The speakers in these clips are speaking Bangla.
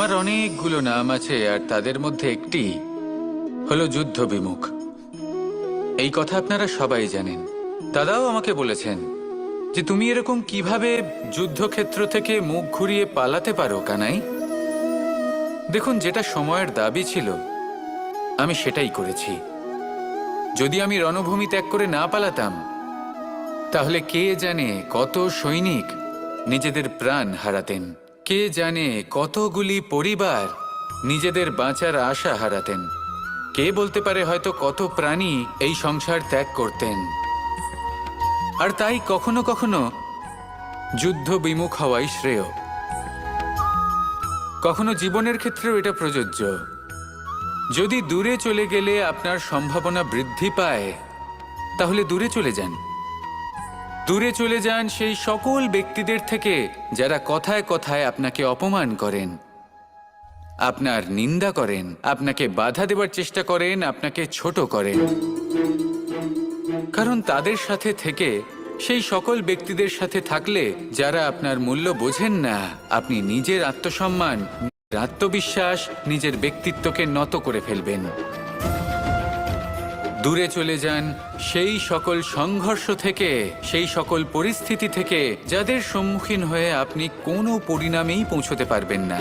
আমার অনেকগুলো নাম আছে, আর তাদের মধ্যে একটি হলো যুদ্ধ বিমুখ। এই কথা আপনারা সবাই জানেন। দাদাও আমাকে বলেছেন যে তুমি এরকম কিভাবে যুদ্ধক্ষেত্র থেকে মুখ ঘুরিয়ে পালাতে পারো কানাই। দেখুন, যেটা সময়ের দাবি ছিল আমি সেটাই করেছি। যদি আমি রণভূমি ত্যাগ করে না পালাতাম, তাহলে কে জানে কত সৈনিক নিজেদের প্রাণ হারাতেন, কে জানে কতগুলি পরিবার নিজেদের বাঁচার আশা হারাতেন, কে বলতে পারে হয়তো কত প্রাণী এই সংসার ত্যাগ করতেন। আর তাই কখনো কখনো যুদ্ধ বিমুখ হওয়াই শ্রেয়। কখনো জীবনের ক্ষেত্রেও এটা প্রযোজ্য। যদি দূরে চলে গেলে আপনার সম্ভাবনা বৃদ্ধি পায়, তাহলে দূরে চলে যান। দূরে চলে যান সেই সকল ব্যক্তিদের থেকে যারা কথায় কথায় আপনাকে অপমান করেন, আপনার নিন্দা করেন, আপনাকে বাধা দেবার চেষ্টা করেন, আপনাকে ছোট করেন। কারণ তাদের সাথে থেকে, সেই সকল ব্যক্তিদের সাথে থাকলে যারা আপনার মূল্য বোঝেন না, আপনি নিজের আত্মসম্মান, আত্মবিশ্বাস, নিজের ব্যক্তিত্বকে নত করে ফেলবেন। দূরে চলে যান সেই সকল সংঘর্ষ থেকে, সেই সকল পরিস্থিতি থেকে যাদের সম্মুখীন হয়ে আপনি কোনো পরিণামেই পৌঁছতে পারবেন না।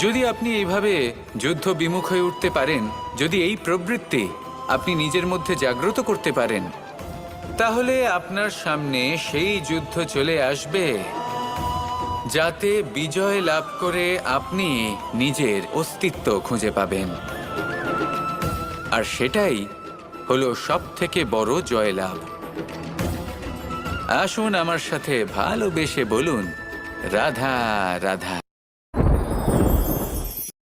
যদি আপনি এইভাবে যুদ্ধ বিমুখ হয়ে উঠতে পারেন, যদি এই প্রবৃত্তি আপনি নিজের মধ্যে জাগ্রত করতে পারেন, তাহলে আপনার সামনে সেই যুদ্ধ চলে আসবে যাতে বিজয় লাভ করে আপনি নিজের অস্তিত্ব খুঁজে পাবেন। আর সেটাই হলো সবথেকে বড় জয়লাভ। আসুন আমার সাথে ভালোবেসে বলুন, রাধা রাধা।